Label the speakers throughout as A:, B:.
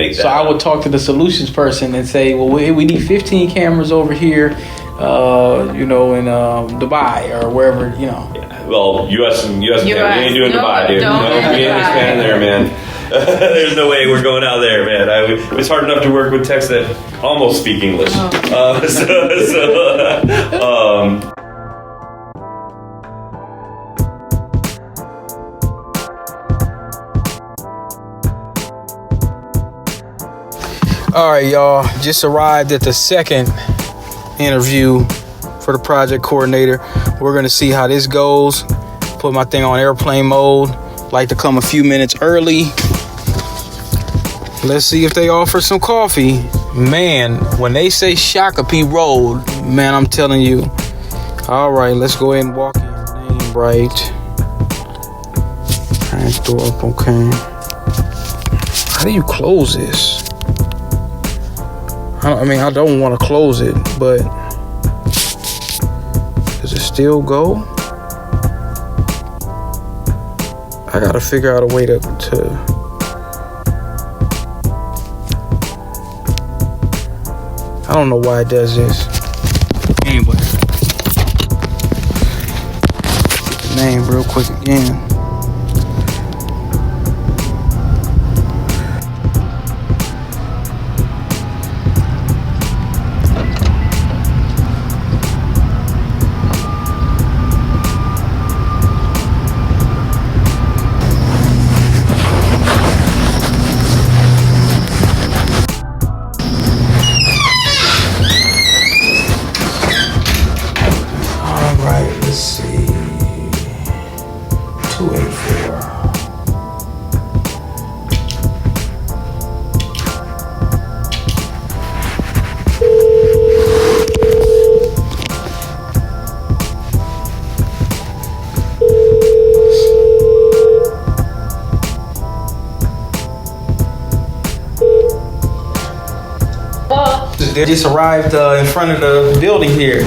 A: make that.
B: So I would talk to the solutions person and say, well, we need 15 cameras over here, in Dubai or wherever,
A: Yeah. Well, US and we ain't doing Dubai, dude. We ain't expanding there, man. There's no way we're going out there, man. It was hard enough to work with techs that almost speak English.
B: All right, y'all. Just arrived at the second interview for the project coordinator. We're going to see how this goes. Put my thing on airplane mode. Like to come a few minutes early. Let's see if they offer some coffee. Man, when they say Shakopee Road, man, I'm telling you. All right, let's go ahead and walk in. Name right. Hands door up, okay. How do you close this? I don't want to close it, but does it still go? I gotta figure out a way to I don't know why it does this. Anyway, get the name real quick again. They just arrived in front of the building here.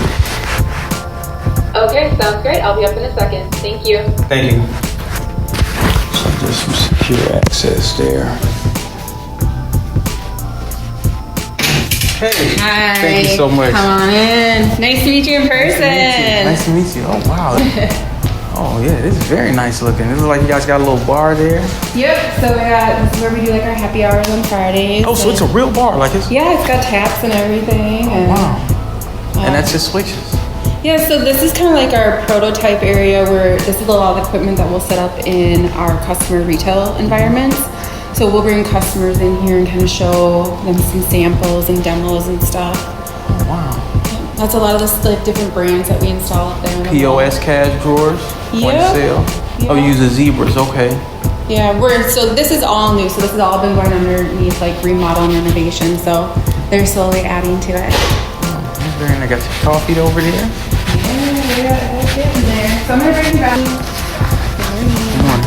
C: Okay, sounds great. I'll be up in a second. Thank you.
B: Thank you. So there's some secure access there. Hey.
C: Hi.
B: Thank you so much.
C: Come on in. Nice to meet you in person.
B: Nice to meet you. Oh, wow. Oh, yeah, this is very nice looking. It looks like you guys got a little bar there.
C: Yep, so this is where we do like our happy hours on Fridays.
B: Oh, so it's a real bar, like it's...
C: Yeah, it's got taps and everything.
B: Oh, wow. And that's just switches.
C: Yeah, so this is kind of like our prototype area where this is a lot of equipment that we'll set up in our customer retail environments. So we'll bring customers in here and kind of show them some samples and demos and stuff.
B: Oh, wow.
C: That's a lot of the like different brands that we install up there.
B: POS cash drawers, point of sale.
C: Yep.
B: Oh, you use the Zebras, okay.
C: Yeah, so this is all new. So this has all been going underneath like remodel and renovation. So they're slowly adding to it.
B: Oh, very nice. I got some coffee over there.
C: Yeah, we got it in there. So I'm gonna bring you back.
B: Come on.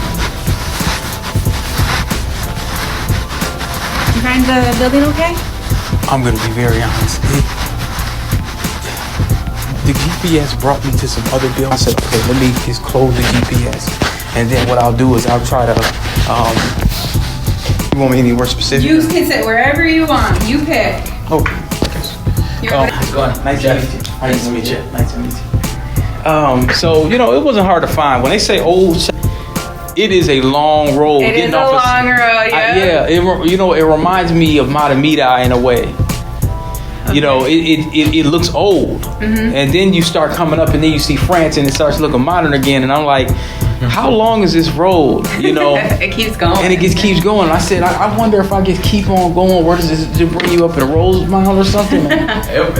C: You find the building okay?
B: I'm gonna be very honest. The GPS brought me to some other building. I said, okay, let me just close the GPS. And then what I'll do is I'll try to, you want me anywhere specific?
C: You can sit wherever you want. You pick.
B: Oh,
C: How's
B: it going? Nice to meet you. Nice to meet you. Nice to meet you. So, it wasn't hard to find. When they say old, it is a long road.
C: It is a long road, yeah.
B: It reminds me of Matamida in a way. Okay. It looks old. Mm-hmm. And then you start coming up and then you see France and it starts looking modern again. And I'm like, how long is this road?
C: It keeps going.
B: And it just keeps going. And I said, I wonder if I just keep on going. Where does this bring you up in Rosemount or something?
D: It'll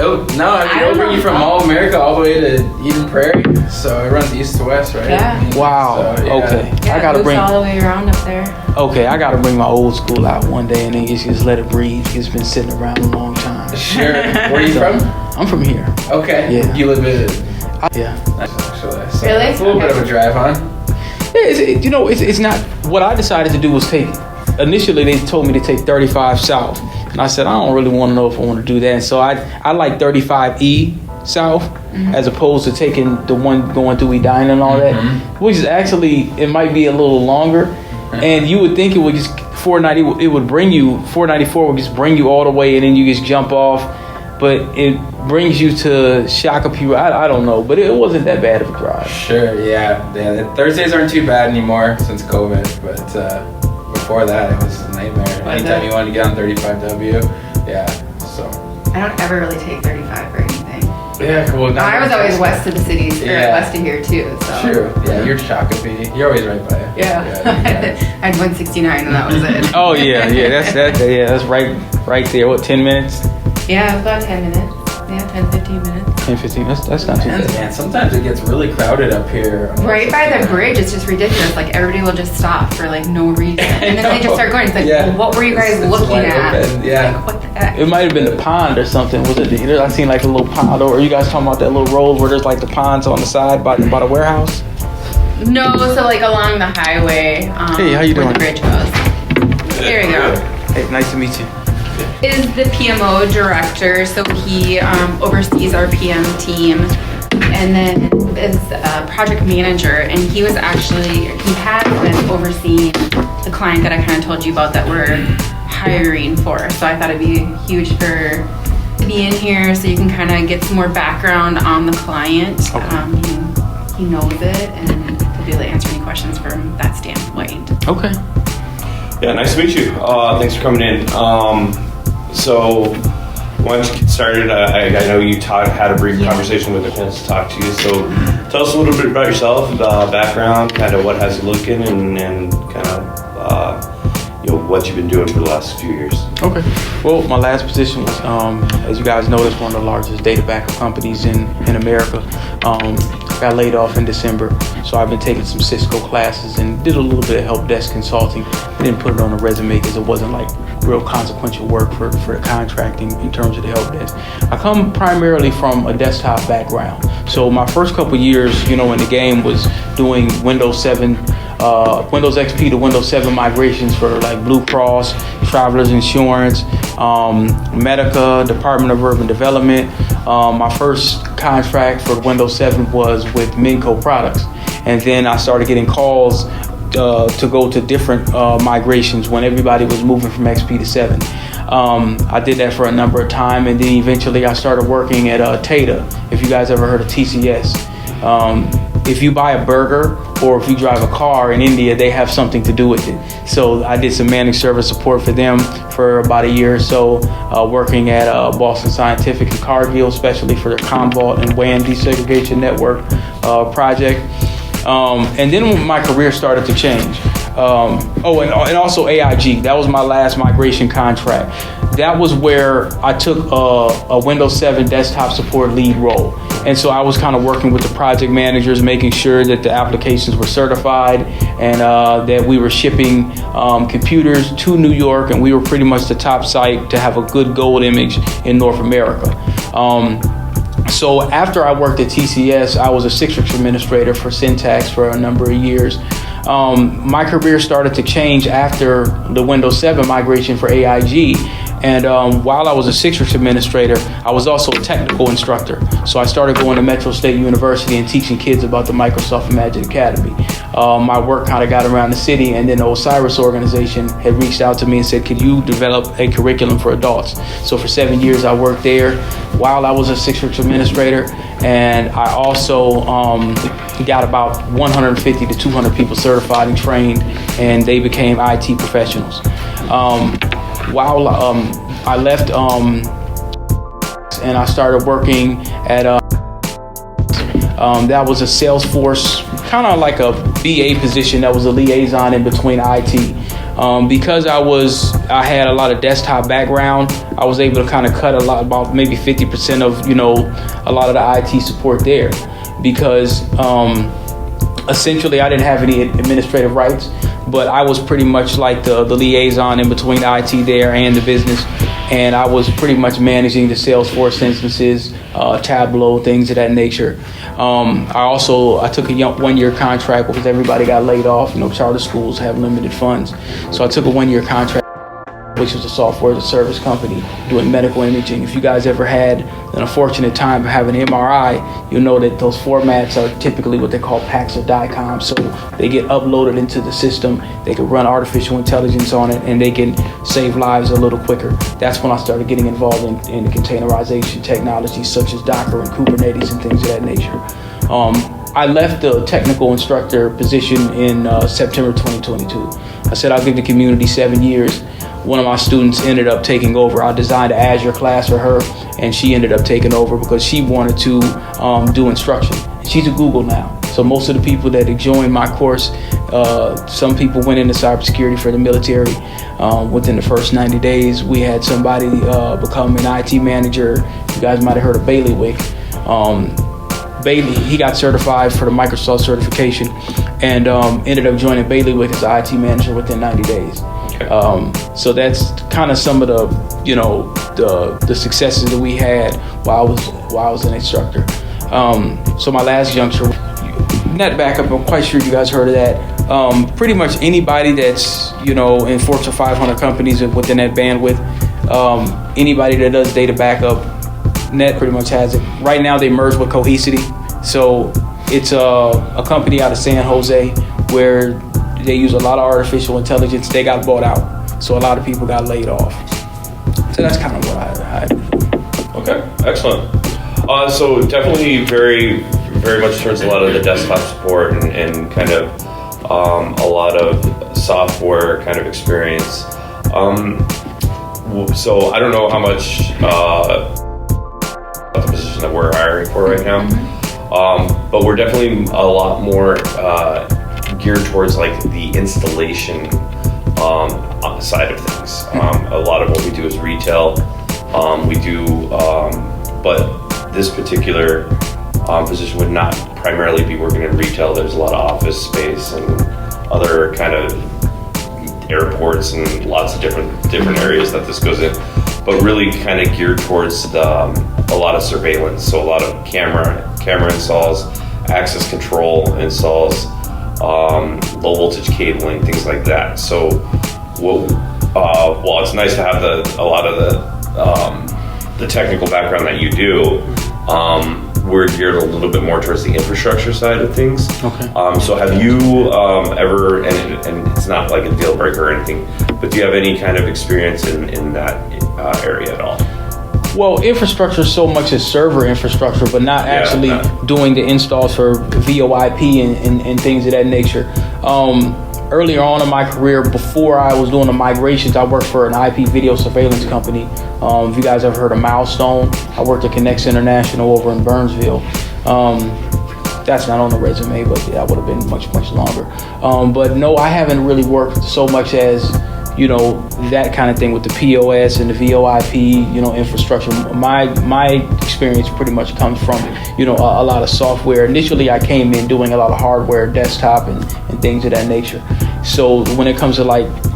D: bring you from All America all the way to Eden Prairie. So it runs east to west, right?
C: Yeah.
B: Wow. So, yeah. Okay.
C: Yeah, I gotta bring all the way around up there.
B: Okay, I gotta bring my old school out one day and then just let it breathe. It's been sitting around a long time.
D: Sure. Where are you from?
B: I'm from here.
D: Okay.
B: Yeah.
D: You live in?
B: Yeah.
D: Nice, actually. So
C: really?
D: It's a little bit of a drive, huh?
B: Yeah, it's not. What I decided to do was initially they told me to take 35 south. And I said, I don't really want to know if I want to do that. And so I like 35E south as opposed to taking the one going through Edina and all that, which is actually, it might be a little longer. And you would think it would just 490, it would bring you, 494 would just bring you all the way, and then you just jump off. But it brings you to Shakopee. I don't know, but it wasn't that bad of a drive.
D: Sure, yeah. Thursdays aren't too bad anymore since COVID, but before that, it was a nightmare. Anytime you wanted to get on 35W, yeah, so.
E: I don't ever really take 35 or anything.
D: Yeah, cool.
E: I was always west of the city, or west of here too, so.
D: True, yeah, you're Shakopee. You're always right by it.
E: Yeah. I had 169 and that was it.
B: Oh, yeah, that's right there. What, 10 minutes?
E: Yeah, it was about 10 minutes. Yeah, 10, 15 minutes.
B: 10, 15, that's not too bad.
D: Man, sometimes it gets really crowded up here.
E: Right by the bridge, it's just ridiculous. Like, everybody will just stop for, like, no reason. And then they just start going. It's like, well, what were you guys looking at?
D: Yeah.
E: Like, what the heck?
B: It might have been the pond or something. Was it? I seen like a little pond. Or are you guys talking about that little road where there's like the ponds on the side by the warehouse?
E: No, so, like, along the highway.
B: Hey, how you
E: where
B: doing?
E: the bridge goes. There you go.
B: Hey, nice to meet you.
E: Is the PMO director, so he oversees our PM team, and then is a project manager, and he has been overseeing the client that I kind of told you about that we're hiring for. So I thought it'd be huge to be in here so you can kind of get some more background on the client.
B: Okay.
E: He knows it, and he'll be able to answer any questions from that standpoint.
B: Okay.
A: Yeah, nice to meet you. Thanks for coming in. So, why don't you get started? I know you had a brief conversation with the chance to talk to you. So, tell us a little bit about yourself, background, kind of what has you looking, and kind of what you've been doing for the last few years.
B: Okay. Well, my last position was, as you guys know, it's one of the largest data backup companies in America. Got laid off in December, so I've been taking some Cisco classes and did a little bit of help desk consulting. I didn't put it on a resume because it wasn't like real consequential work for the contracting in terms of the help desk. I come primarily from a desktop background. So my first couple years, in the game was doing Windows 7, Windows XP to Windows 7 migrations for like Blue Cross, Travelers Insurance, Medica, Department of Urban Development. My first contract for Windows 7 was with Minco Products. And then I started getting calls to go to different migrations when everybody was moving from XP to 7. I did that for a number of time, and then eventually I started working at Tata, if you guys ever heard of TCS. If you buy a burger or if you drive a car in India, they have something to do with it. So I did some managed service support for them for about a year or so, working at Boston Scientific and Cargill, especially for their Commvault and WAN desegregation network project. And then when my career started to change. And also AIG. That was my last migration contract. That was where I took a Windows 7 desktop support lead role. And so I was kind of working with the project managers, making sure that the applications were certified and that we were shipping computers to New York, and we were pretty much the top site to have a good gold image in North America. So after I worked at TCS, I was a Citrix administrator for Syntax for a number of years. My career started to change after the Windows 7 migration for AIG. And while I was a Citrix administrator, I was also a technical instructor. So I started going to Metro State University and teaching kids about the Microsoft Imagine Academy. My work kind of got around the city, and then the Osiris organization had reached out to me and said, could you develop a curriculum for adults? So for 7 years I worked there while I was a Citrix administrator, and I also got about 150 to 200 people certified and trained, and they became IT professionals. While I left and I started working at that was a Salesforce, kind of like a BA position that was a liaison in between IT. Because I had a lot of desktop background, I was able to kind of cut about maybe 50% of a lot of the IT support there, because essentially I didn't have any administrative rights, but I was pretty much like the liaison in between IT there and the business, and I was pretty much managing the Salesforce instances, Tableau, things of that nature. I took a 1-year contract because everybody got laid off. Charter schools have limited funds, so I took a 1-year contract. which was a software as a service company doing medical imaging. If you guys ever had an unfortunate time of having an MRI, you'll know that those formats are typically what they call packs or DICOM. So they get uploaded into the system, they can run artificial intelligence on it, and they can save lives a little quicker. That's when I started getting involved in containerization technologies such as Docker and Kubernetes and things of that nature. I left the technical instructor position in September 2022. I said I'll give the community 7 years. One of my students ended up taking over. I designed an Azure class for her, and she ended up taking over because she wanted to do instruction. She's at Google now. So most of the people that had joined my course, some people went into cybersecurity for the military. Within the first 90 days, we had somebody become an IT manager. You guys might have heard of Bailiwick. Bailey, he got certified for the Microsoft certification and ended up joining Bailiwick as an IT manager within 90 days. So that's kind of some of the, the successes that we had while I was an instructor. So my last juncture, net backup, I'm quite sure you guys heard of that. Pretty much anybody that's, in Fortune 500 companies within that bandwidth, anybody that does data backup, Net pretty much has it. Right now they merged with Cohesity. So it's a company out of San Jose where they use a lot of artificial intelligence. They got bought out. So a lot of people got laid off. So that's kind of what I
A: Okay, excellent. So definitely very, very much towards a lot of the desktop support and kind of a lot of software kind of experience. So I don't know how much the position that we're hiring for right now, but we're definitely a lot more geared towards like the installation side of things. A lot of what we do is retail. But this particular position would not primarily be working in retail. There's a lot of office space and other kind of airports and lots of different areas that this goes in, but really kind of geared towards a lot of surveillance. So a lot of camera installs, access control installs, low voltage cabling, things like that. So while it's nice to have a lot of the technical background that you do, we're geared a little bit more towards the infrastructure side of things.
B: Okay.
A: So have you ever, and it's not like a deal breaker or anything, but do you have any kind of experience in that area at all?
B: Well, infrastructure so much as server infrastructure, but not actually doing the installs for VoIP and things of that nature. Earlier on in my career, before I was doing the migrations, I worked for an IP video surveillance company. If you guys ever heard of Milestone, I worked at Connex International over in Burnsville. That's not on the resume, but that would have been much, much longer. But no, I haven't really worked so much as, that kind of thing with the POS and the VoIP, infrastructure. My experience pretty much comes from, a lot of software. Initially, I came in doing a lot of hardware, desktop, and things of that nature. So when it comes to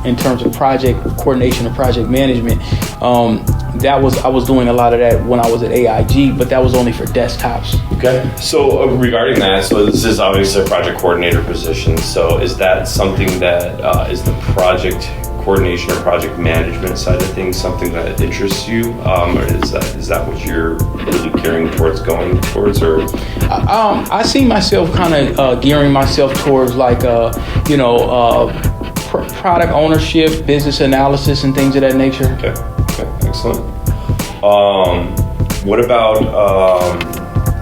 B: in terms of project coordination and project management, I was doing a lot of that when I was at AIG, but that was only for desktops.
A: Okay. So regarding that, so this is obviously a project coordinator position. So is that something that is the project coordination or project management side of things something that interests you, or is that what you're really gearing towards going towards, or?
B: I see myself kind of gearing myself towards product ownership, business analysis, and things of that nature.
A: Okay, excellent. What about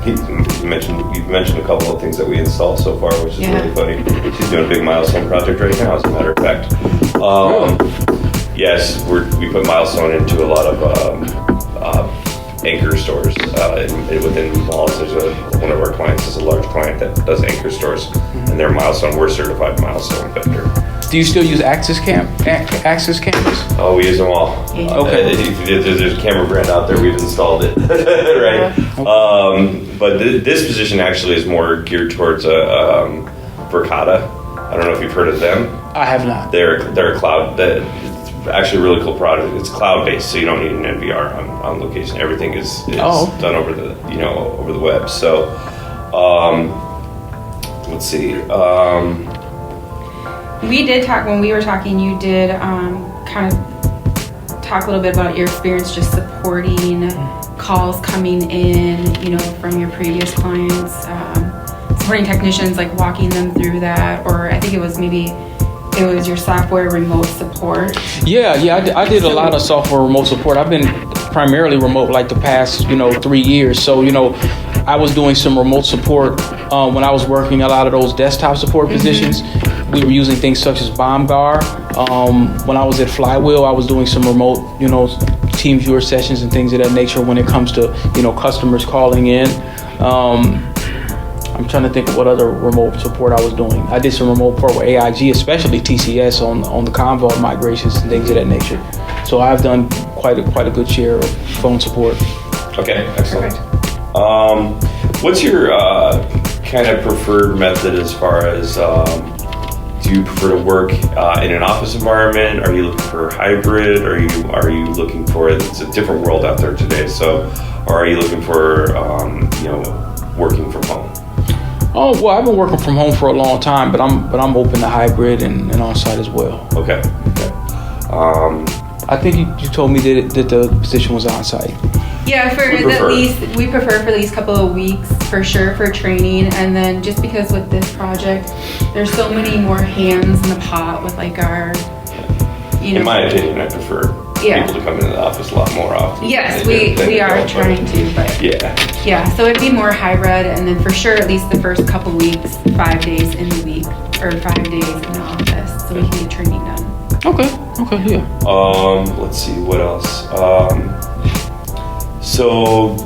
A: you've mentioned a couple of things that we installed so far, which is really funny. She's doing a big Milestone project right now, as a matter of fact. Yes, we put Milestone into a lot of anchor stores within malls. One of our clients is a large client that does anchor stores, and they're Milestone. We're certified Milestone vendor.
B: Do you still use Access cameras?
A: Oh, we use them all.
B: Okay.
A: There's a camera brand out there. We've installed it, right? Okay. But this position actually is more geared towards Verkada. I don't know if you've heard of them.
B: I have not.
A: They're a cloud. It's actually a really cool product. It's cloud-based, so you don't need an NVR on location. Everything is done over the over the web. So let's see.
E: We did talk when we were talking. You did kind of talk a little bit about your experience just supporting calls coming in, you know, from your previous clients, supporting technicians, like walking them through that, or I think it was your software remote support.
B: Yeah, I did a lot of software remote support. I've been primarily remote like the past, 3 years. So, I was doing some remote support when I was working a lot of those desktop support positions. We were using things such as BombGuard. When I was at Flywheel, I was doing some remote, team viewer sessions and things of that nature when it comes to, customers calling in. I'm trying to think of what other remote support I was doing. I did some remote support with AIG, especially TCS on the Commvault migrations and things of that nature. So I've done quite a good share of phone support.
A: Okay, excellent. What's your kind of preferred method as far as do you prefer to work in an office environment? Are you looking for hybrid? Are you looking for, it's a different world out there today, so, or are you looking for working from home?
B: Oh, well, I've been working from home for a long time, but I'm open to hybrid and on-site as well.
A: Okay.
B: I think you told me that the position was on-site.
E: Yeah, we prefer for at least couple of weeks for sure for training, and then just because with this project, there's so many more hands in the pot with like our,
A: In my opinion, I prefer people to come into the office a lot more often.
E: Yes, we are trying to, but yeah, so it'd be more hybrid, and then for sure at least the first couple weeks, 5 days in the week or 5 days in the office, so we can get training done.
B: Okay, yeah.
A: Let's see what else. So.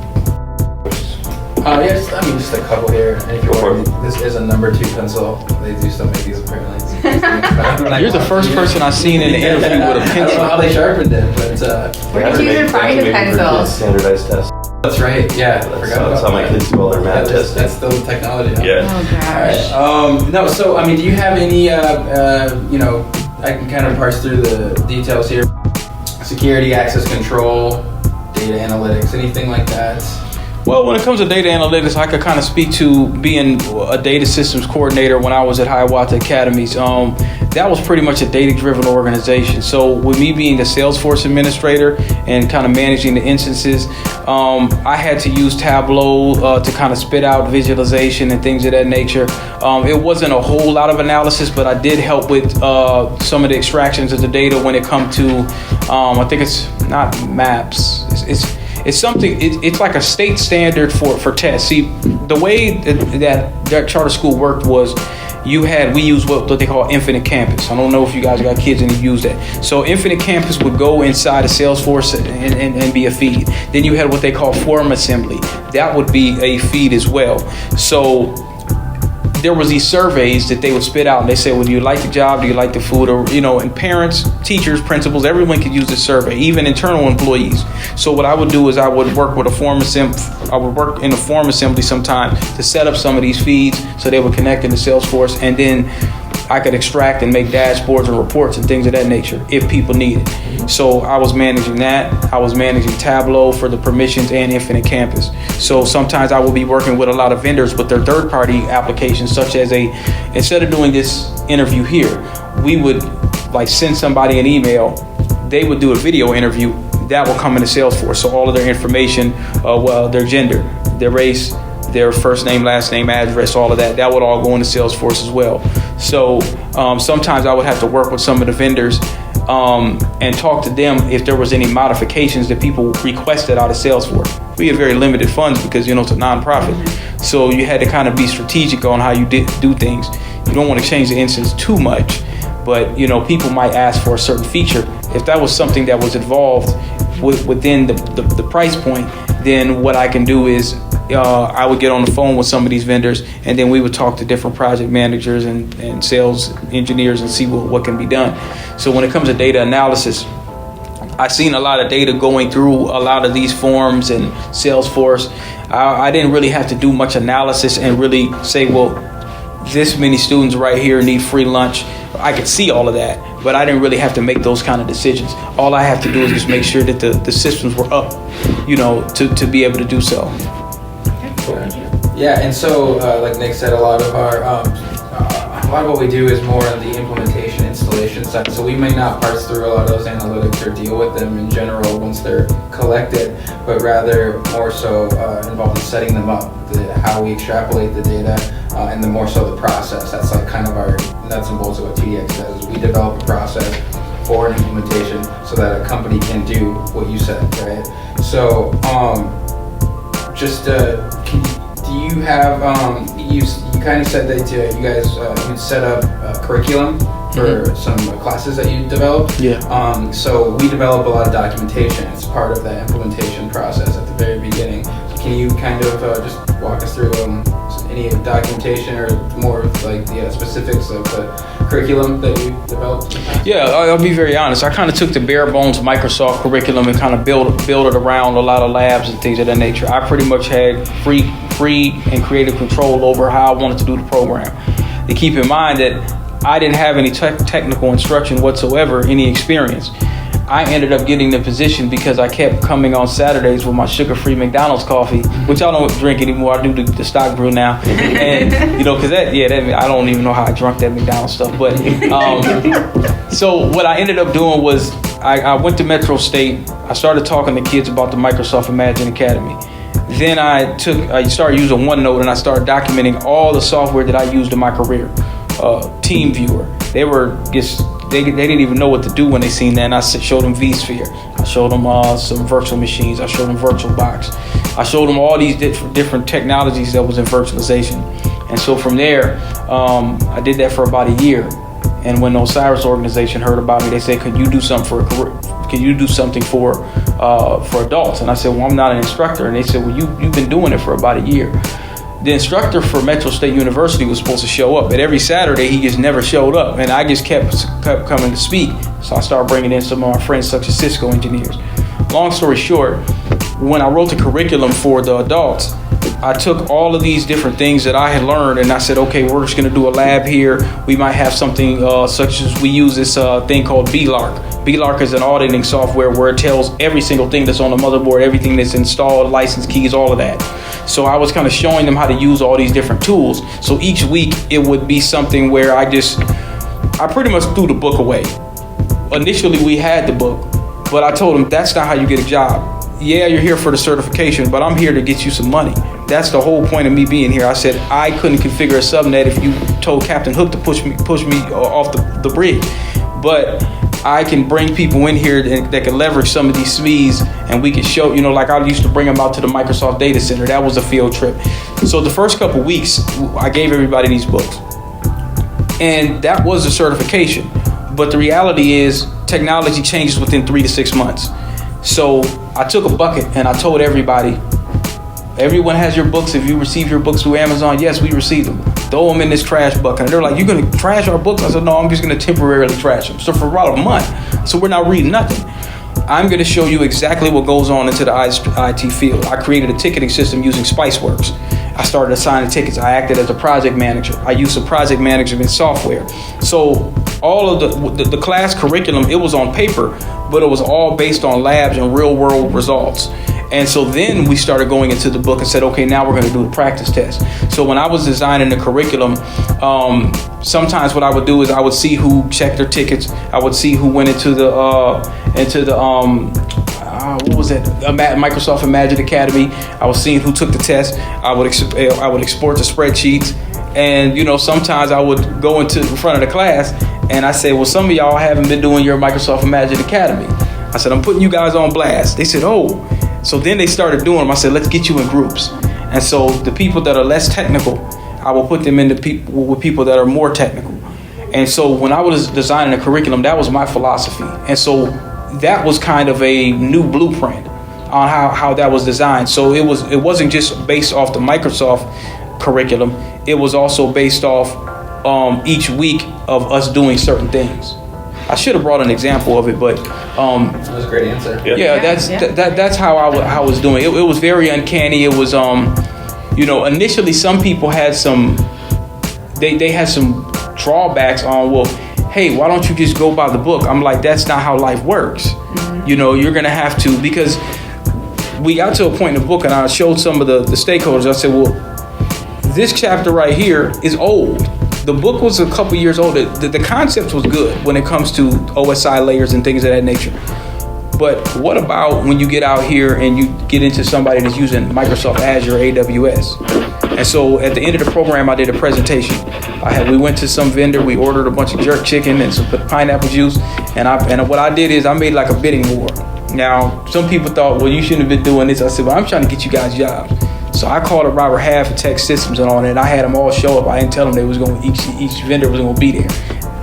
D: Just a couple here. And if you're wondering, this is a number 2 pencil. They do still make these apparently.
B: You're the first person I've seen in the interview with a
D: I don't
B: pencil.
D: know how they sharpened it, but
E: Where did you even find a pencil?
A: Standardized test.
D: that's right. Yeah, I forgot about
A: That's how my kids do all their math testing.
D: That's still the technology. Huh?
A: Yeah.
E: Oh gosh.
D: No, so do you have any? I can kind of parse through the details here. Security, access control, data analytics, anything like that.
B: Well, when it comes to data analytics, I could kind of speak to being a data systems coordinator when I was at Hiawatha Academies. That was pretty much a data-driven organization. So with me being the Salesforce administrator and kind of managing the instances, I had to use Tableau to kind of spit out visualization and things of that nature. It wasn't a whole lot of analysis, but I did help with some of the extractions of the data when it comes to, I think it's not maps. It's something. It's like a state standard for tests. See, the way that charter school worked was, we used what they call Infinite Campus. I don't know if you guys got kids and you use that. So Infinite Campus would go inside of Salesforce and be a feed. Then you had what they call Form Assembly. That would be a feed as well. So there was these surveys that they would spit out, and they said, well, do you like the job? Do you like the food? Or, and parents, teachers, principals, everyone could use this survey, even internal employees. So what I would do is I would work with I would work in a form assembly sometimes to set up some of these feeds so they would connect into Salesforce, and then I could extract and make dashboards and reports and things of that nature if people need it. So I was managing that. I was managing Tableau for the permissions and Infinite Campus. So sometimes I would be working with a lot of vendors with their third-party applications, such as instead of doing this interview here, we would send somebody an email. They would do a video interview that will come into Salesforce. So all of their information, their gender, their race, their first name, last name, address, all of that would all go into Salesforce as well. So sometimes I would have to work with some of the vendors and talk to them if there was any modifications that people requested out of Salesforce. We have very limited funds because, it's a nonprofit. So you had to kind of be strategic on how you do things. You don't want to change the instance too much, but, people might ask for a certain feature. If that was something that was involved within the price point, then what I can do is I would get on the phone with some of these vendors, and then we would talk to different project managers and sales engineers and see what can be done. So when it comes to data analysis, I've seen a lot of data going through a lot of these forms and Salesforce. I didn't really have to do much analysis and really say, well, this many students right here need free lunch. I could see all of that, but I didn't really have to make those kind of decisions. All I have to do is just make sure that the systems were up, to be able to do so.
D: Yeah, and so like Nick said, a lot of what we do is more on the implementation, installation installation side. So we may not parse through a lot of those analytics or deal with them in general once they're collected, but rather more so involved in setting them up, how we extrapolate the data, and the more so the process. That's like kind of our nuts and bolts of what TDX does. We develop a process for an implementation so that a company can do what you said, right? So, do you have, you kind of said that you guys, you'd set up a curriculum for some classes that you developed.
B: Yeah.
D: So we develop a lot of documentation. It's part of the implementation process at the very beginning. Can you kind of just walk us through any documentation or more like the specifics of the curriculum that you developed?
B: Yeah, I'll be very honest. I kind of took the bare bones Microsoft curriculum and kind of built it around a lot of labs and things of that nature. I pretty much had free and creative control over how I wanted to do the program. To keep in mind that I didn't have any technical instruction whatsoever, any experience. I ended up getting the position because I kept coming on Saturdays with my sugar-free McDonald's coffee, which I don't drink anymore. I do the stock brew now, and because I don't even know how I drunk that McDonald's stuff. But so what I ended up doing was I went to Metro State. I started talking to kids about the Microsoft Imagine Academy. Then I started using OneNote and I started documenting all the software that I used in my career. TeamViewer. They didn't even know what to do when they seen that. And I showed them vSphere. I showed them some virtual machines. I showed them VirtualBox. I showed them all these different technologies that was in virtualization. And so from there, I did that for about a year. And when the Osiris organization heard about me, they said, "Could you do something for adults?" And I said, "Well, I'm not an instructor." And they said, "Well, you've been doing it for about a year." The instructor for Metro State University was supposed to show up, but every Saturday he just never showed up, and I just kept coming to speak. So I started bringing in some of my friends, such as Cisco engineers. Long story short, when I wrote the curriculum for the adults, I took all of these different things that I had learned, and I said, okay, we're just going to do a lab here. We might have something such as we use this thing called BLARC. BLARC is an auditing software where it tells every single thing that's on the motherboard, everything that's installed, license keys, all of that. So I was kind of showing them how to use all these different tools. So each week it would be something where I pretty much threw the book away. Initially we had the book, but I told them that's not how you get a job. Yeah, you're here for the certification, but I'm here to get you some money. That's the whole point of me being here. I said I couldn't configure a subnet if you told Captain Hook to push me off the bridge. But I can bring people in here that can leverage some of these SMEs, and we can show, like I used to bring them out to the Microsoft data center. That was a field trip. So the first couple weeks, I gave everybody these books. And that was a certification. But the reality is technology changes within 3 to 6 months. So I took a bucket and I told everybody, everyone has your books. If you receive your books through Amazon, yes, we received them. Throw them in this trash bucket. And they're like, you're going to trash our books? I said, no, I'm just going to temporarily trash them. So for about a month, so we're not reading nothing. I'm going to show you exactly what goes on into the IT field. I created a ticketing system using Spiceworks. I started assigning tickets. I acted as a project manager. I used some project management software. So all of the class curriculum, it was on paper, but it was all based on labs and real world results. And so then we started going into the book and said, okay, now we're going to do the practice test. So when I was designing the curriculum, sometimes what I would do is I would see who checked their tickets. I would see who went into the Microsoft Imagine Academy. I was seeing who took the test. I would export the spreadsheets. And, sometimes I would go in front of the class and I say, well, some of y'all haven't been doing your Microsoft Imagine Academy. I said, I'm putting you guys on blast. They said, oh. So then they started doing them. I said, let's get you in groups. And so the people that are less technical, I will put them with people that are more technical. And so when I was designing a curriculum, that was my philosophy. And so that was kind of a new blueprint on how that was designed. So it wasn't just based off the Microsoft curriculum. It was also based off each week of us doing certain things. I should have brought an example of it, but
D: that was a great answer.
B: Yeah, that's how I was doing it. It was very uncanny. It was initially some people had they had some drawbacks on, well, hey, why don't you just go by the book? I'm like, that's not how life works. Mm-hmm. You're gonna have to, because we got to a point in the book and I showed some of the stakeholders. I said, well, this chapter right here is old. the book was a couple years old. The concept was good when it comes to OSI layers and things of that nature. But what about when you get out here and you get into somebody that's using Microsoft Azure, AWS? And so at the end of the program, I did a presentation. We went to some vendor, we ordered a bunch of jerk chicken and some pineapple juice, and what I did is I made like a bidding war. Now, some people thought, well, you shouldn't have been doing this. I said, well, I'm trying to get you guys jobs. So I called up Robert Half of Tech Systems and all that, and I had them all show up. I didn't tell them they was each vendor was going to be there.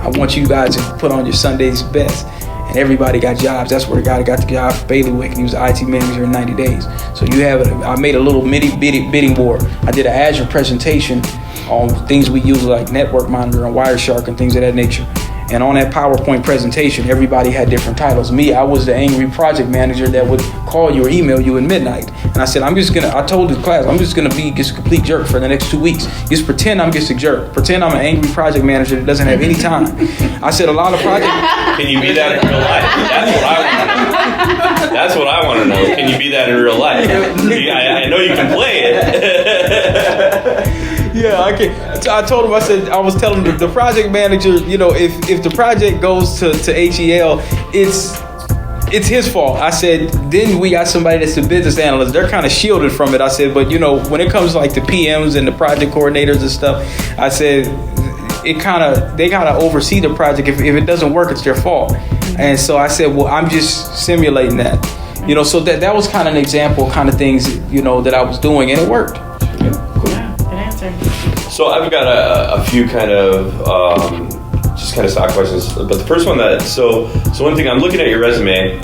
B: I want you guys to put on your Sunday's best. And everybody got jobs. That's where the guy that got the job for Bailiwick, and he was the IT manager in 90 days. So I made a little mini bidding war. I did an Azure presentation on things we use like Network Monitor and Wireshark and things of that nature. And on that PowerPoint presentation, everybody had different titles. Me, I was the angry project manager that would call you or email you at midnight. And I said, I told the class, I'm just gonna be just a complete jerk for the next 2 weeks. Just pretend I'm just a jerk. Pretend I'm an angry project manager that doesn't have any time. I said a lot of project.
A: Can you be that in real life? That's what I want to know. That's what I want to know. Can you be that in real life? I know you can play it.
B: Yeah, I can. I told him, I was telling the project manager, if the project goes to HEL, it's his fault. I said, then we got somebody that's a business analyst. They're kind of shielded from it. I said, but when it comes to like the PMs and the project coordinators and stuff, I said, they kind of oversee the project. If it doesn't work, it's their fault. And so I said, well, I'm just simulating that. So that was kind of an example of kind of things, that I was doing, and it worked.
A: So I've got a few kind of just kind of stock questions, but the first one so one thing, I'm looking at your resume,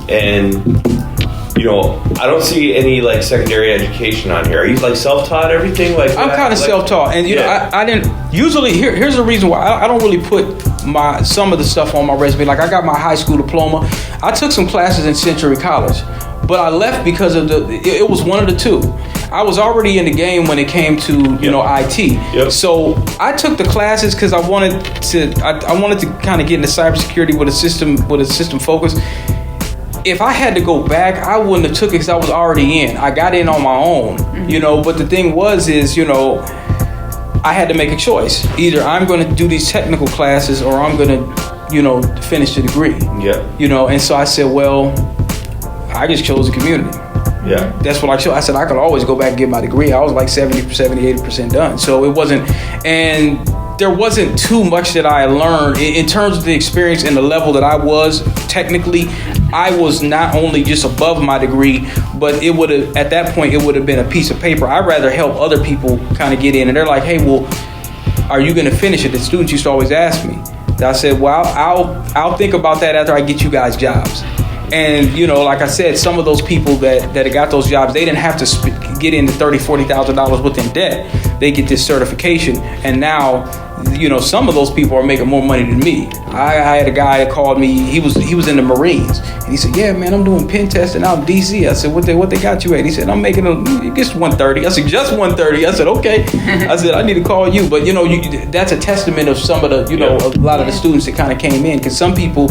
A: and I don't see any like secondary education on here. Are you like self-taught everything? Like
B: I'm kind of self-taught, and I didn't usually. Here's the reason why I don't really put some of the stuff on my resume. Like I got my high school diploma. I took some classes in Century College, but I left because of it was one of the two. I was already in the game when it came to IT.
A: Yep.
B: So I took the classes because I wanted to kind of get into cybersecurity with a system focus. If I had to go back, I wouldn't have took it because I was already in. I got in on my own, But the thing is, I had to make a choice. Either I'm going to do these technical classes or I'm going to, finish the degree.
A: Yeah.
B: And so I said, well, I just chose the community.
A: Yeah.
B: That's what I chose. I said I could always go back and get my degree. I was like 80% done. So it wasn't, and there wasn't too much that I learned in terms of the experience and the level that I was technically. I was not only just above my degree, but it would have, at that point, it would have been a piece of paper. I'd rather help other people kind of get in. And they're like, hey, well, are you going to finish it? The students used to always ask me. I said, well, I'll think about that after I get you guys jobs. And, like I said, some of those people that got those jobs, they didn't have to get into $30,000, $40,000 within debt. They get this certification. And now, some of those people are making more money than me. I had a guy that called me. He was in the Marines. And he said, yeah, man, I'm doing pen testing out in D.C. I said, what they got you at? He said, I'm making just 130. I said, just 130. I said, okay. I said, I need to call you. But, that's a testament of some of the, a lot of the students that kind of came in. Because some people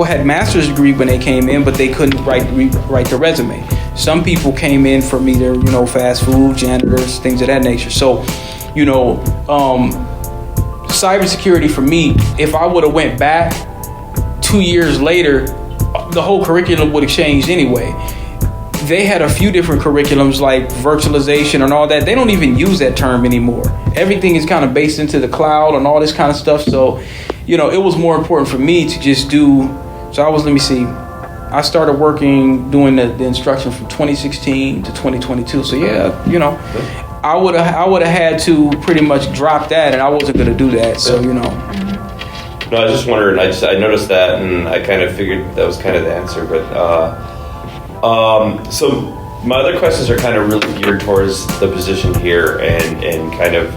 B: had master's degree when they came in, but they couldn't write the resume. Some people came in from either, fast food, janitors, things of that nature. So, cybersecurity for me, if I would have went back 2 years later, the whole curriculum would have changed anyway. They had a few different curriculums like virtualization and all that. They don't even use that term anymore. Everything is kind of based into the cloud and all this kind of stuff. So, it was more important for me to just I started doing the instruction from 2016 to 2022. So I would have had to pretty much drop that, and I wasn't going to do that. So
A: No, I was just wondering. I noticed that, and I kind of figured that was kind of the answer. But so my other questions are kind of really geared towards the position here and kind of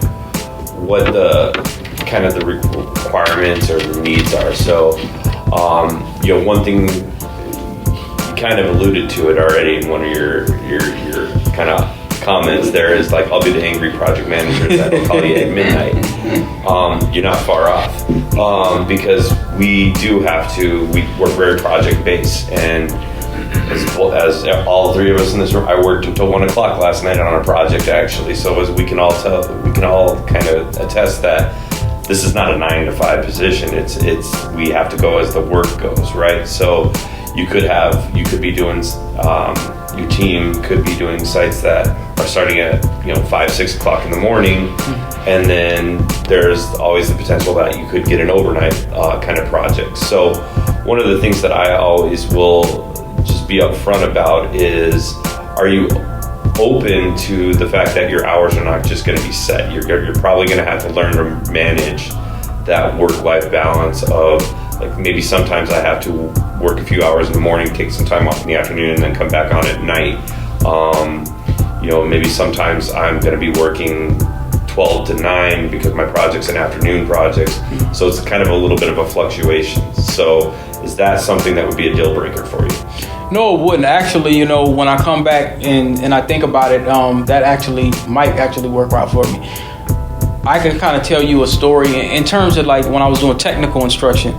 A: what the requirements or the needs are. So, one thing you kind of alluded to it already in one of your kind of comments there is like, I'll be the angry project manager that'll call you at midnight. You're not far off, because we're very project based, and as all three of us in this room, I worked until 1 o'clock last night on a project actually. So as we can all kind of attest that this is not a 9 to 5 position. It's we have to go as the work goes, right? So you could be doing your team could be doing sites that are starting at 5, 6 o'clock in the morning, and then there's always the potential that you could get an overnight kind of project. So one of the things that I always will just be upfront about is, are you open to the fact that your hours are not just going to be set? You're probably going to have to learn to manage that work-life balance of, like, maybe sometimes I have to work a few hours in the morning, take some time off in the afternoon, and then come back on at night. Maybe sometimes I'm going to be working 12 to 9 because my project's an afternoon project. So it's kind of a little bit of a fluctuation. So is that something that would be a deal breaker for you?
B: No, it wouldn't. Actually, when I come back and I think about it, that actually might work out for me. I can kind of tell you a story in terms of, like, when I was doing technical instruction,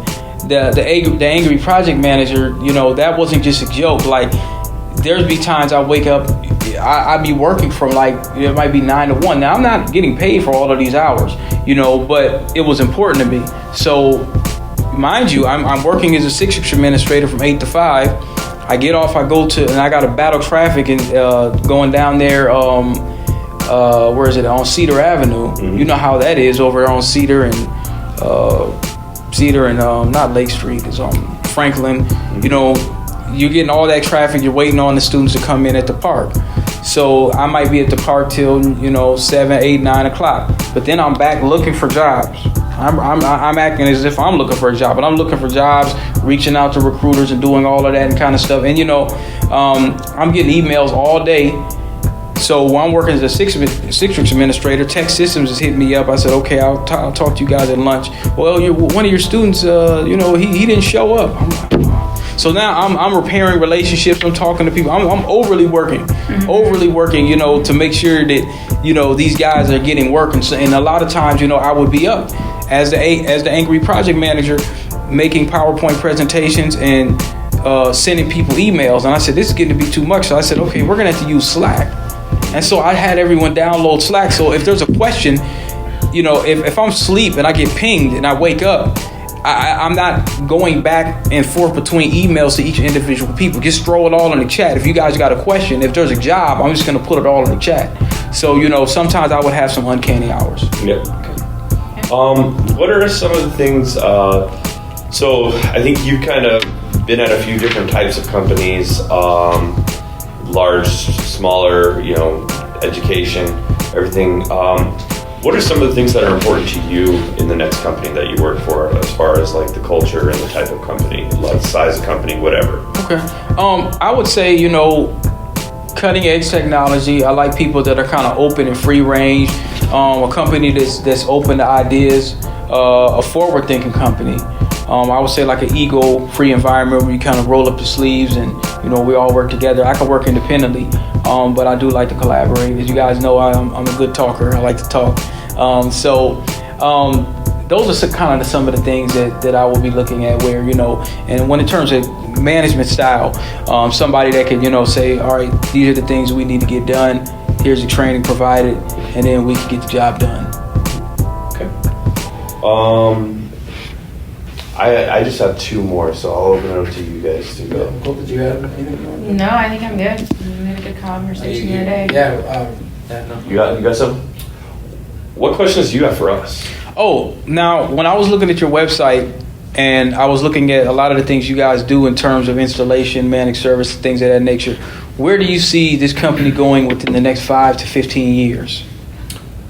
B: the angry project manager, that wasn't just a joke. Like, there'd be times I wake up, I'd be working from, like, it might be 9 to 1. Now, I'm not getting paid for all of these hours, but it was important to me. So, mind you, I'm working as a Citrix administrator from 8 to 5. I get off, I got to battle traffic and going down there, where is it, on Cedar Avenue. Mm-hmm. You know how that is over on Cedar and not Lake Street, it's on Franklin. You're getting all that traffic, you're waiting on the students to come in at the park. So I might be at the park till 7, 8, 9 o'clock, but then I'm back looking for jobs. I'm acting as if I'm looking for a job, but I'm looking for jobs, reaching out to recruiters and doing all of that and kind of stuff. And I'm getting emails all day. So when I'm working as a Citrix administrator, Tech Systems is hitting me up. I said, okay, I'll talk to you guys at lunch. Well, one of your students, he didn't show up. I'm like, oh. So now I'm repairing relationships. I'm talking to people. I'm overly working, to make sure that, these guys are getting work. And a lot of times, I would be up as the angry project manager, making PowerPoint presentations and sending people emails. And I said, this is getting to be too much. So I said, okay, we're going to have to use Slack. And so I had everyone download Slack. So if there's a question, if I'm asleep and I get pinged and I wake up, I'm not going back and forth between emails to each individual people. Just throw it all in the chat. If you guys got a question, if there's a job, I'm just going to put it all in the chat. So, sometimes I would have some uncanny hours.
A: Yep. What are some of the things, so I think you've kind of been at a few different types of companies, large, smaller, education, everything. What are some of the things that are important to you in the next company that you work for, as far as, like, the culture and the type of company, like size of company, whatever? Okay.
B: I would say, cutting edge technology. I like people that are kind of open and free range. A company that's open to ideas. A forward thinking company. I would say like an ego-free environment where you kind of roll up your sleeves and, we all work together. I can work independently, but I do like to collaborate. As you guys know, I'm a good talker. I like to talk. Those are some of the things that I will be looking at where, and when in terms of management style, somebody that can, say, all right, these are the things we need to get done. Here's the training provided, and then we can get the job done.
A: Okay. I just have 2 more, so I'll open it up to you guys to go.
D: Did you have anything?
E: No, I think I'm good. We had a good conversation today.
D: Yeah.
A: You got some? What questions do you have for us?
B: Oh, now when I was looking at your website and I was looking at a lot of the things you guys do in terms of installation, managed service, things of that nature, where do you see this company going within the next 5 to 15 years?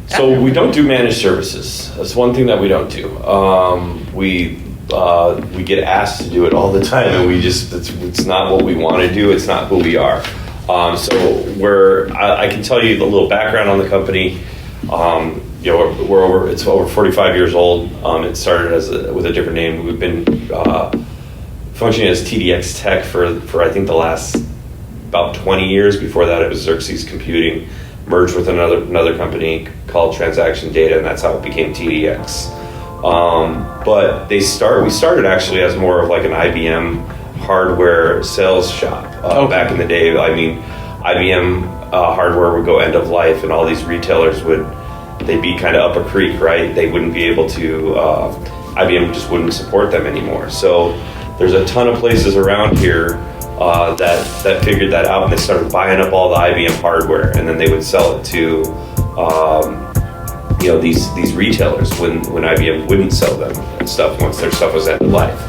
A: So we don't do managed services. That's one thing that we don't do. We get asked to do it all the time, and it's not what we want to do. It's not who we are. I can tell you the little background on the company. It's over 45 years old. It started with a different name. We've been functioning as TDX Tech for I think the last about 20 years. Before that, it was Xerxes Computing, merged with another company called Transaction Data, and that's how it became TDX. But we started actually as more of like an IBM hardware sales shop back in the day. I mean, IBM hardware would go end of life, and all these retailers they'd be kind of up a creek, right? They wouldn't be able to, IBM just wouldn't support them anymore. So there's a ton of places around here that figured that out, and they started buying up all the IBM hardware, and then they would sell it to these retailers when IBM wouldn't sell them and stuff once their stuff was end of life.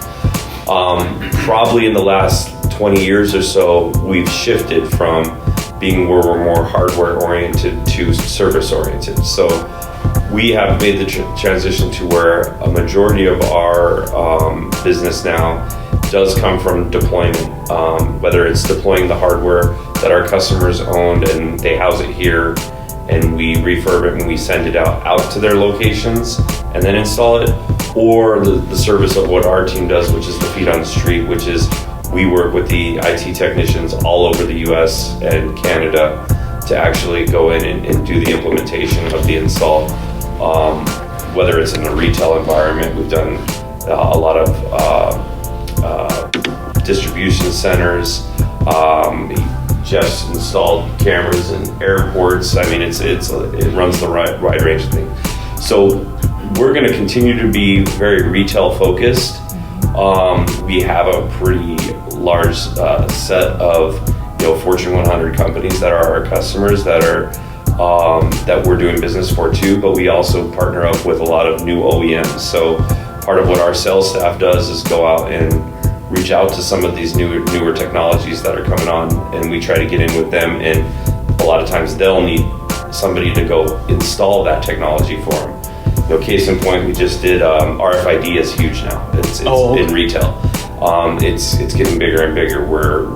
A: Probably in the last 20 years or so, we've shifted from being where we're more hardware oriented to service oriented. So we have made the transition to where a majority of our business now does come from deployment, whether it's deploying the hardware that our customers owned and they house it here, and we refurb it and we send it out to their locations and then install it, or the service of what our team does, which is the feet on the street, which is we work with the IT technicians all over the US and Canada to actually go in and do the implementation of the install. Whether it's in a retail environment, we've done a lot of distribution centers. Jeff's installed cameras in airports. I mean, it runs the wide range of things. So we're going to continue to be very retail focused. We have a pretty large set of Fortune 100 companies that are our customers that we're doing business for too. But we also partner up with a lot of new OEMs. So part of what our sales staff does is go out and reach out to some of these newer technologies that are coming on, and we try to get in with them, and a lot of times they'll need somebody to go install that technology for them. Case in point, we just did RFID is huge now. It's in retail. It's getting bigger and bigger. We're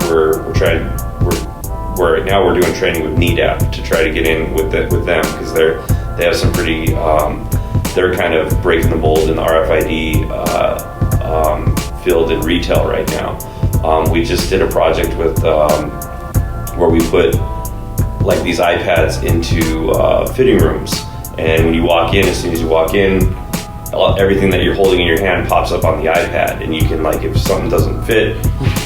A: doing training with NEDAP to try to get in with them, because they have some pretty they're kind of breaking the mold in the RFID field in retail right now. We just did a project with where we put like these iPads into fitting rooms, and when you walk in, as soon as you walk in, everything that you're holding in your hand pops up on the iPad, and you can, like, if something doesn't fit,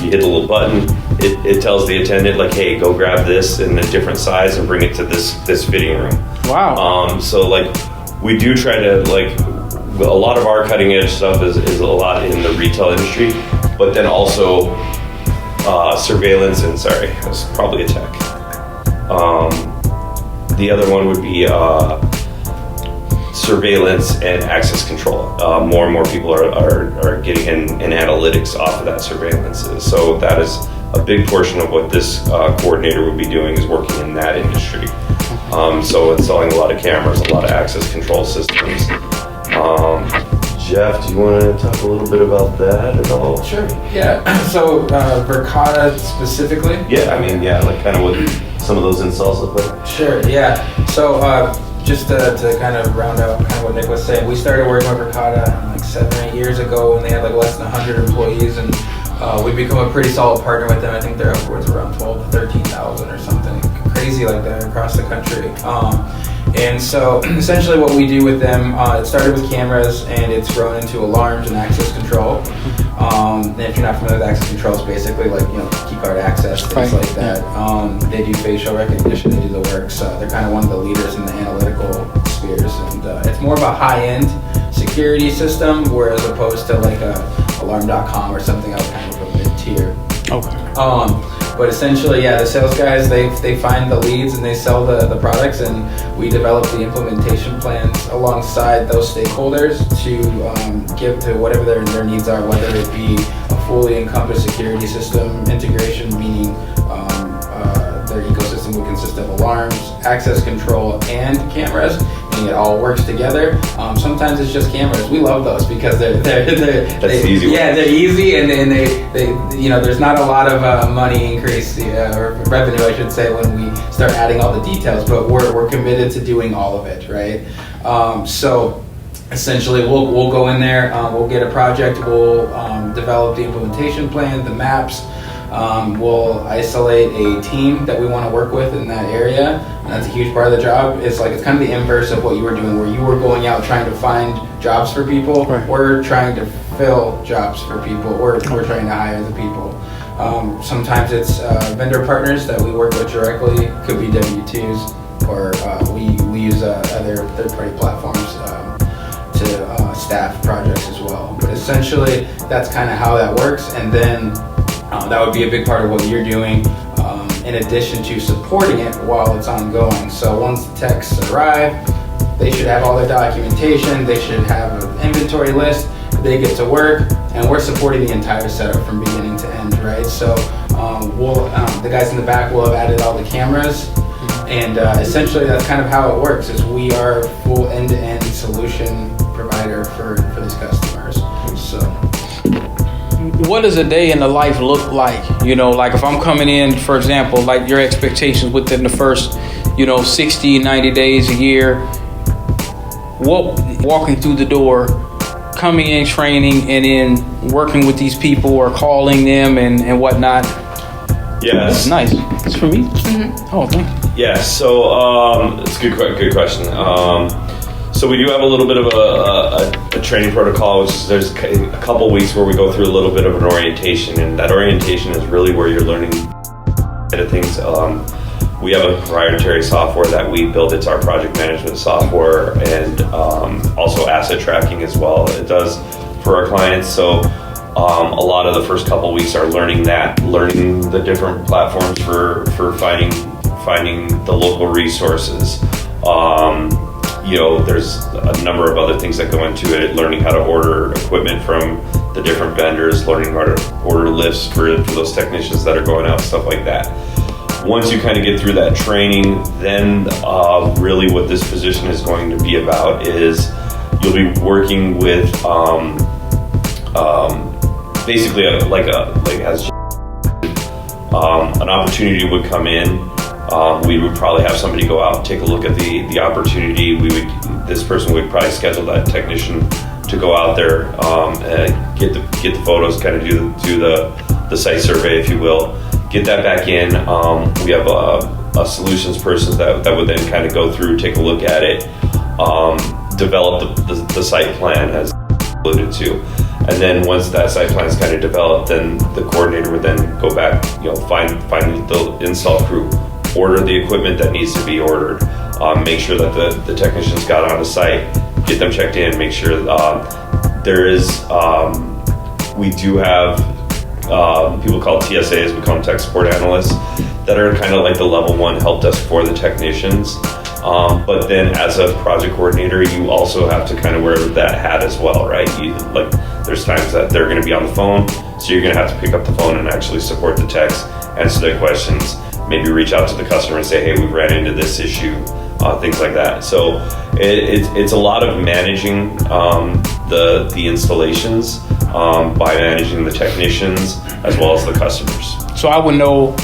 A: you hit the little button, it tells the attendant, like, hey, go grab this in a different size and bring it to this fitting room.
B: Wow.
A: So like we do try to, like, a lot of our cutting edge stuff is a lot in the retail industry, but then also surveillance and, sorry, that's probably a tech. The other one would be surveillance and access control. More and more people are getting in analytics off of that surveillance. So that is a big portion of what this coordinator would be doing, is working in that industry. So installing a lot of cameras, a lot of access control systems. Jeff, do you want to talk a little bit about that at all?
D: Sure. Yeah. So Verkada specifically.
A: Yeah, I mean, yeah, like kind of what some of those installs look like.
D: Sure. Yeah. So just to kind of round out kind of what Nick was saying, we started working with Verkada like 7 or 8 years ago when they had like less than 100 employees, and we've become a pretty solid partner with them. I think they're upwards around 12 to 13,000 or something crazy like that across the country. And so essentially what we do with them, it started with cameras and it's grown into alarms and access control. And if you're not familiar with access control, it's basically like, key card access, things like that. They do facial recognition, they do the works. They're kind of one of the leaders in the analytical spheres. And it's more of a high-end security system, whereas opposed to like alarm.com or something else, kind of a mid-tier.
B: Okay.
D: But essentially, yeah, the sales guys, they find the leads and they sell the products, and we develop the implementation plans alongside those stakeholders to give to whatever their needs are, whether it be a fully encompassed security system integration, meaning their ecosystem would consist of alarms, access control, and cameras. It all works together. Sometimes it's just cameras. We love those because they're
A: the easy one.
D: Yeah, they're easy, and they there's not a lot of money increase or revenue, I should say, when we start adding all the details. But we're committed to doing all of it, right? So essentially, we'll go in there, we'll get a project, we'll develop the implementation plan, the maps. We'll isolate a team that we want to work with in that area, and that's a huge part of the job. It's kind of the inverse of what you were doing, where you were going out trying to find jobs for people.
B: Right.
D: We're trying to fill jobs for people, or we're trying to hire the people. Sometimes it's vendor partners that we work with directly. Could be W-2s, or we use other third-party platforms to staff projects as well. But essentially, that's kind of how that works. And then that would be a big part of what you're doing, in addition to supporting it while it's ongoing. So once the techs arrive, they should have all their documentation, they should have an inventory list, they get to work, and we're supporting the entire setup from beginning to end, right? So the guys in the back will have added all the cameras, and essentially that's kind of how it works, is we are full end-to-end solution provider for these customers. So
B: what does a day in the life look like? You know, like if I'm coming in, for example, like your expectations within the first, 60, 90 days, a year, walking through the door, coming in, training, and then working with these people or calling them and whatnot.
A: Yes.
B: Nice. It's for me? Oh, thank you.
A: Yeah, so it's a good question. So we do have a little bit of a training protocol, which is there's a couple weeks where we go through a little bit of an orientation, and that orientation is really where you're learning things. We have a proprietary software that we build. It's our project management software, and also asset tracking as well. It does for our clients. So a lot of the first couple weeks are learning the different platforms for finding the local resources. There's a number of other things that go into it, learning how to order equipment from the different vendors, learning how to order lifts for those technicians that are going out, stuff like that. Once you kind of get through that training, then really what this position is going to be about is you'll be working with basically as an opportunity would come in. We would probably have somebody go out and take a look at the opportunity. This person would probably schedule that technician to go out there and get the photos, kind of do the site survey, if you will. Get that back in. We have a solutions person that would then kind of go through, take a look at it, develop the site plan as alluded to, and then once that site plan is kind of developed, then the coordinator would then go back, find the install crew, order the equipment that needs to be ordered, make sure that the technicians got on the site, get them checked in, make sure we do have people called TSAs, we call them tech support analysts, that are kind of like the level 1 help desk for the technicians. But then as a project coordinator, you also have to kind of wear that hat as well, right? There's times that they're going to be on the phone, so you're going to have to pick up the phone and actually support the techs, answer their questions, maybe reach out to the customer and say, hey, we ran into this issue, things like that. So it's a lot of managing the installations by managing the technicians as well as the customers.
B: So I would know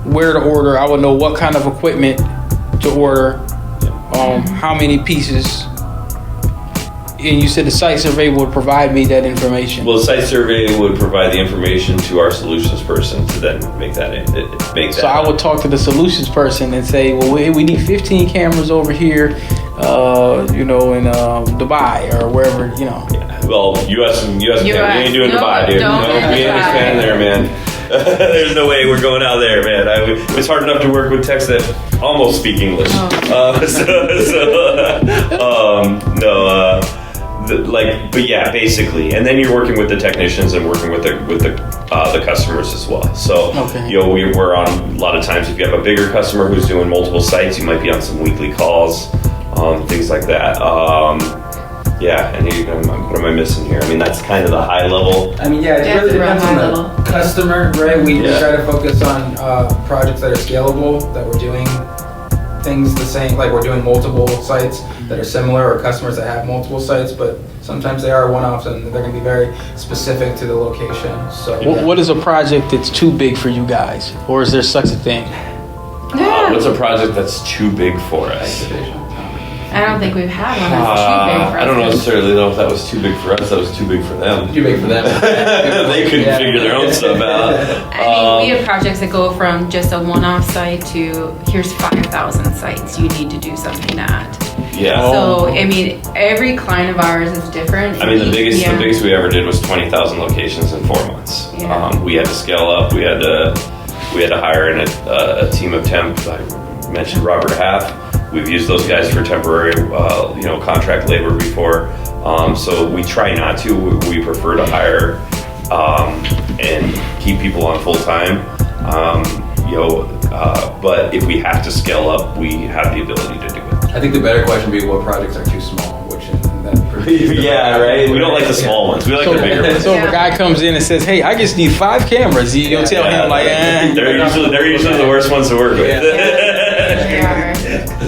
B: where to order. I would know what kind of equipment to order, how many pieces. And you said the site survey would provide me that information.
A: Well, the site survey would provide the information to our solutions person to then make that.
B: So I would talk to the solutions person and say, well, we need 15 cameras over here, in Dubai or wherever,
A: Yeah. Well, US, we ain't doing Dubai, dude.
E: No,
A: we ain't expanding there, man. There's no way we're going out there, man. It's hard enough to work with techs that almost speak English. But yeah, basically, and then you're working with the technicians and working with the customers as well. So, we're on a lot of times. If you have a bigger customer who's doing multiple sites, you might be on some weekly calls, things like that. What am I missing here? I mean, that's kind of the high level.
D: I mean, yeah, it really depends on the customer, right? We try to focus on projects that are scalable, that we're doing things the same, like we're doing multiple sites that are similar, or customers that have multiple sites, but sometimes they are one-offs and they're going to be very specific to the location. So,
B: what is a project that's too big for you guys, or is there such a thing?
A: What's a project that's too big for us?
E: I don't think we've had one that's too big for us.
A: I don't necessarily know if that was too big for us. That was too big for them.
D: Too big for them.
A: They couldn't figure their own stuff out.
E: I mean, we have projects that go from just a one-off site to here's 5,000 sites you need to do something at.
A: Yeah.
B: Oh.
E: So, I mean, every client of ours is different.
A: I mean, the biggest
E: Yeah.
A: we ever did was 20,000 locations in 4 months.
E: Yeah.
A: We had to scale up. We had to hire in a team of temp. I mentioned Robert Half. We've used those guys for temporary, contract labor before. So we try not to. We prefer to hire and keep people on full time. But if we have to scale up, we have the ability to do it.
D: I think the better question would be what projects are too small, which in that
A: Yeah, right. We don't like the small ones. We like the bigger ones.
B: So if a guy comes in and says, "Hey, I just need 5 cameras," you'll tell him like,
A: They're usually the worst ones to work with.
E: They are.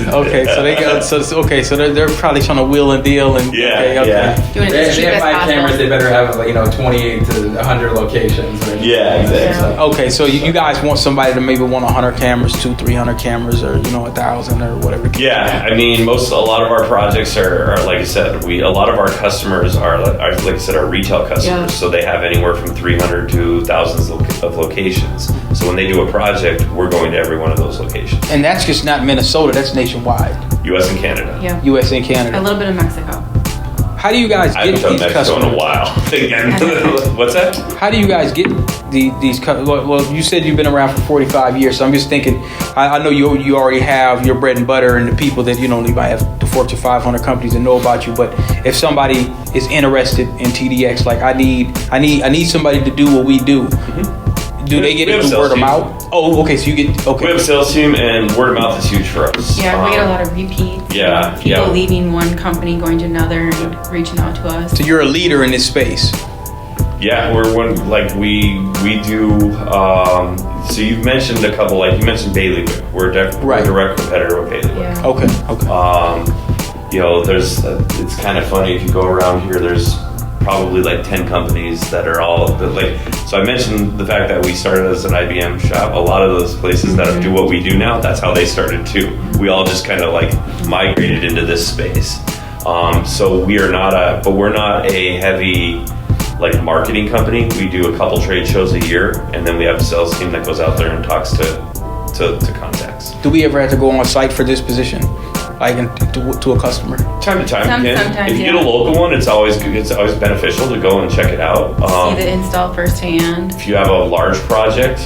B: Okay, so they got so they're probably trying to wheel and deal and
A: Yeah,
B: okay.
A: yeah.
E: Doing it
D: They
E: as cheap
D: have
E: as
D: 5
E: possible.
D: cameras, they better have 28 to 100 locations. Or
A: Yeah, exactly.
B: Okay, so you guys want somebody to maybe want 100 cameras, 200-300 cameras, or 1,000 or whatever.
A: Yeah, I mean, a lot of our projects are like I said, a lot of our customers are like I said, our retail customers.
E: Yeah.
A: So they have anywhere from 300 to thousands of locations. So when they do a project, we're going to every one of those locations.
B: And that's just not Minnesota. That's nationwide.
A: U.S. and Canada.
E: Yeah.
B: U.S. and
E: A
B: Canada.
E: little bit of Mexico.
B: How do you guys
A: I
B: get
A: haven't done
B: these
A: Mexico in
B: customers?
A: a while. Again, what's that?
B: How do you guys get these? Well, you said you've been around for 45 years, so I'm just thinking. I know you already have your bread and butter and the people that you might have the Fortune 500 companies that know about you. But if somebody is interested in TDX, like I need somebody to do what we do. Do they get
A: We
B: it
A: have
B: through word
A: sales
B: of
A: team.
B: mouth? Oh, okay. So you get
A: We
B: okay.
A: have a sales team, and word of mouth is huge for us.
E: Yeah, we get a lot of repeats.
A: Yeah,
E: People
A: yeah.
E: leaving one company, going to another, and reaching out to us.
B: So you're a leader in this space.
A: Yeah, we're one we do. So you've mentioned a couple, like you mentioned Bailiwick. We're definitely
B: Right.
A: a direct competitor with Bailiwick.
E: Yeah.
B: Okay.
A: There's it's kind of funny if you go around here. There's probably like 10 companies that are all like. So I mentioned the fact that we started as an IBM shop. A lot of those places that do what we do now, that's how they started too. We all just kind of like migrated into this space. So we're not a heavy like marketing company. We do a couple trade shows a year, and then we have a sales team that goes out there and talks to contacts.
B: Do we ever have to go on site for this position, like to a customer?
A: Time to time, you can.
E: Sometimes,
A: If you
E: yeah.
A: get a local one, it's always good. It's always beneficial to go and check it out.
E: See the install firsthand.
A: If you have a large project,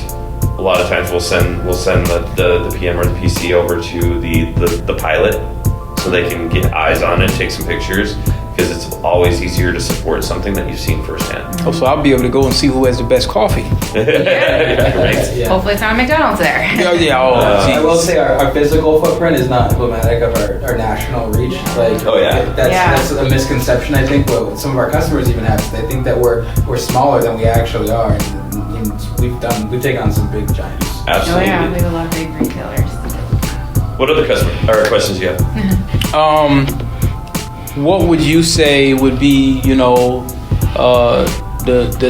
A: a lot of times we'll send the PM or the PC over to the pilot so they can get eyes on it, take some pictures, because it's always easier to support something that you've seen firsthand.
B: Oh, so I'll be able to go and see who has the best coffee.
A: Right?
D: Yeah.
E: Hopefully it's not a McDonald's there.
B: Yeah. Oh,
D: I will
B: geez.
D: say our physical footprint is not emblematic of our national reach. Like,
A: Oh, yeah.
D: that's a misconception. I think what some of our customers even have. They think that we're smaller than we actually are, and we've taken on some big giants.
E: Oh
A: Absolutely.
E: yeah, we have a lot of big retailers.
A: What other questions do you have?
B: What would you say would be, the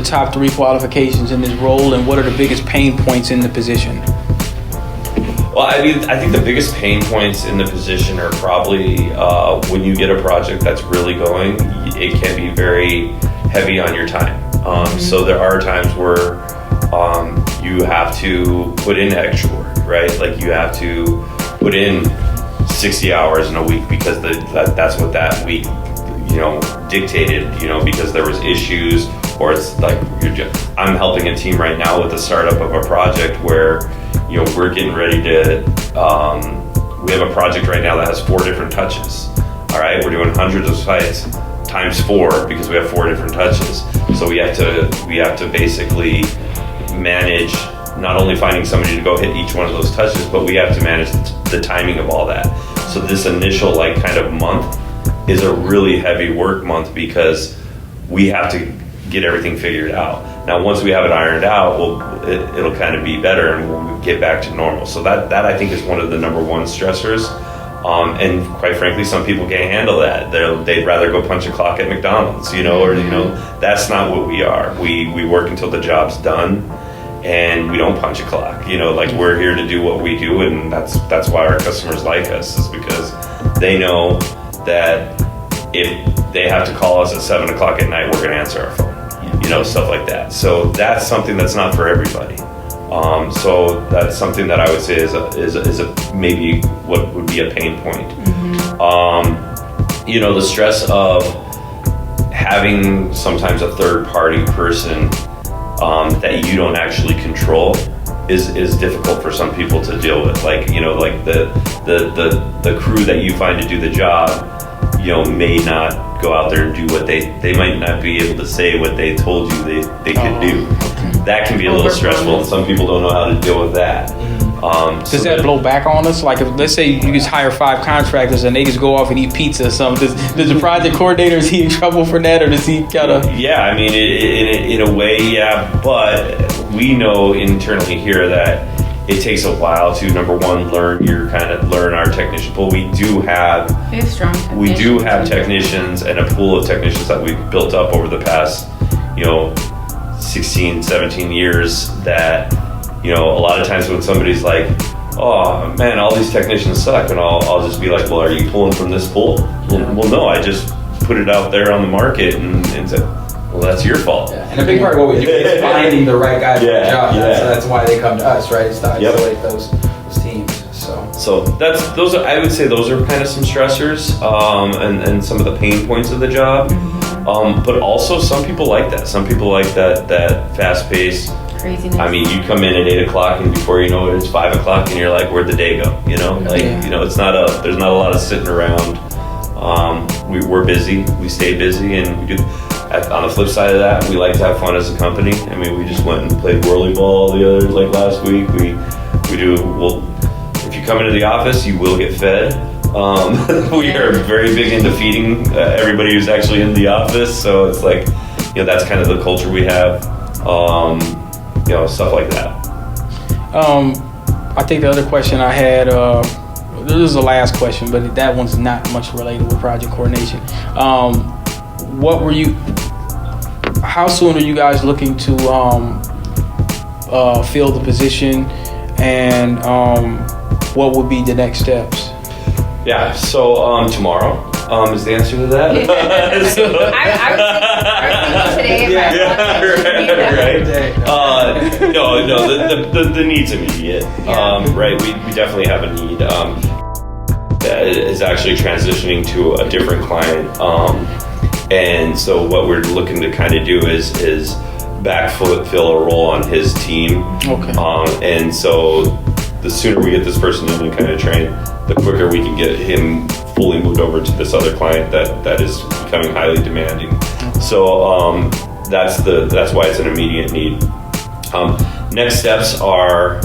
B: top 3 qualifications in this role, and what are the biggest pain points in the position?
A: Well, I think the biggest pain points in the position are probably when you get a project that's really going, it can be very heavy on your time. So there are times where you have to put in extra work, right? Like you have to put in 60 hours in a week because that's what that week, dictated, because there was issues, or it's like I'm helping a team right now with the startup of a project where, we're getting ready to, we have a project right now that has 4 different touches. All right, we're doing hundreds of sites times 4 because we have 4 different touches. So we have to basically manage not only finding somebody to go hit each one of those touches, but we have to manage the timing of all that. So this initial kind of month is a really heavy work month because we have to get everything figured out. Now, once we have it ironed out, it'll kind of be better and we'll get back to normal. So that I think is one of the number 1 stressors. And quite frankly, some people can't handle that. They'd rather go punch a clock at McDonald's, that's not what we are. We work until the job's done. And we don't punch a clock, we're here to do what we do, and that's why our customers like us, is because they know that if they have to call us at 7 o'clock at night, we're going to answer our phone, stuff like that. So that's something that's not for everybody. So that's something that I would say is a maybe what would be a pain point. The stress of having sometimes a third party person that you don't actually control is difficult for some people to deal with. Like the crew that you find to do the job, may not go out there and do what they might not be able to say what they told you they could do. That can be a little stressful, and some people don't know how to deal with that.
B: Does that blow back on us? Like, if, let's say you just hire 5 contractors and they just go off and eat pizza or something. Does the project coordinator, is he in trouble for that, or does he kind of?
A: Yeah, I mean, in a way, yeah. But we know internally here that it takes a while to, number one, learn our technician pool. We do have
E: strong
A: technicians and a pool of technicians that we've built up over the past, 16, 17 years that, a lot of times when somebody's like, oh man, all these technicians suck, and I'll just be like, well, are you pulling from this pool? Well, no, I just put it out there on the market and said, well, that's your fault.
D: Yeah. And a big part of what we do is finding the right guy for the job. That's why they come to us, right? It's to isolate those teams.
A: So I would say those are kind of some stressors and some of the pain points of the job. But also some people like that. Some people like that fast pace.
E: Craziness.
A: I mean, you come in at 8 o'clock and before you know it, it's 5 o'clock and you're like, where'd the day go? It's there's not a lot of sitting around. We're busy. We stay busy, and we do. On the flip side of that, we like to have fun as a company. I mean, we just went and played whirly ball the other last week. We do. Well, if you come into the office, you will get fed. We are very big into feeding everybody who's actually in the office. So it's like, that's kind of the culture we have. Stuff like that.
B: I think the other question I had, this is the last question, but that one's not much related with project coordination. How soon are you guys looking to fill the position, and what would be the next steps?
A: Yeah, so tomorrow is the answer to that.
E: I would say today.
A: Right. No, the need's immediate. Right, we definitely have a need. That is actually transitioning to a different client. And so what we're looking to kind of do is backfill a role on his team.
B: Okay.
A: And so the sooner we get this person in and kind of train, the quicker we can get him fully moved over to this other client that is becoming highly demanding. So that's why it's an immediate need. Next steps are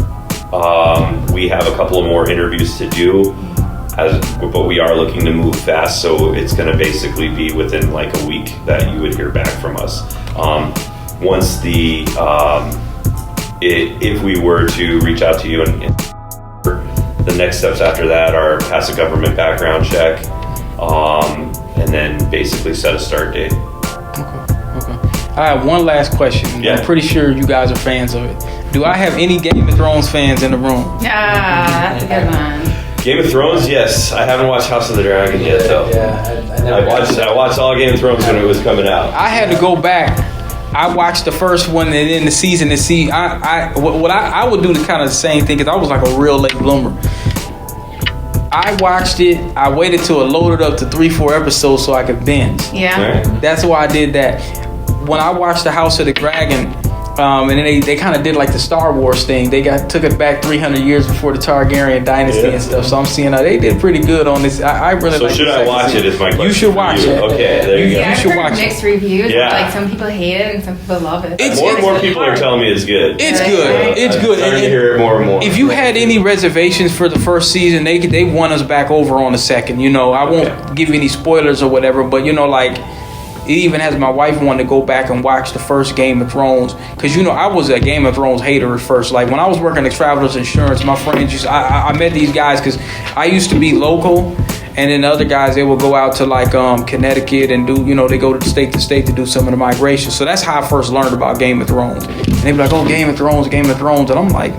A: we have a couple of more interviews to do, but we are looking to move fast. So it's going to basically be within like a week that you would hear back from us. Once if we were to reach out to you and the next steps after that are pass a government background check, and then basically set a start date.
B: Okay. I have one last question.
A: Yeah.
B: I'm pretty sure you guys are fans of it. Do I have any Game of Thrones fans in the room?
E: That's a good one.
A: Game of Thrones, yes. I haven't watched House of the Dragon yet, though. I watched all Game of Thrones when it was coming out.
B: I had to go back. I watched the first one and then the season to see. I would do the kind of the same thing because I was like a real late bloomer. I watched it. I waited till it loaded up to 3-4 episodes so I could binge.
E: Yeah.
A: Right.
B: That's why I did that. When I watched the House of the Dragon, and then they kind of did like the Star Wars thing. They took it back 300 years before the Targaryen dynasty and stuff. So I'm seeing how they did pretty good on this. I really like.
A: So should I watch it? Is my question.
B: You should watch it.
A: Okay, there you go.
E: I've
B: should
E: heard
B: watch it.
E: mixed reviews.
A: Yeah.
E: Like some people hate it and some people love it.
A: More and more people are telling me it's good.
B: It's good. It's good.
A: I'm starting to hear it more and more.
B: If you had any reservations for the first season, they won us back over on the second. I won't give you any spoilers or whatever, but it even has my wife wanting to go back and watch the first Game of Thrones. Because, I was a Game of Thrones hater at first. Like, when I was working at Travelers Insurance, my friends I met these guys because I used to be local. And then the other guys, they would go out to, like, Connecticut and do, they go to state to do some of the migration. So that's how I first learned about Game of Thrones. And they'd be like, oh, Game of Thrones. And I'm like,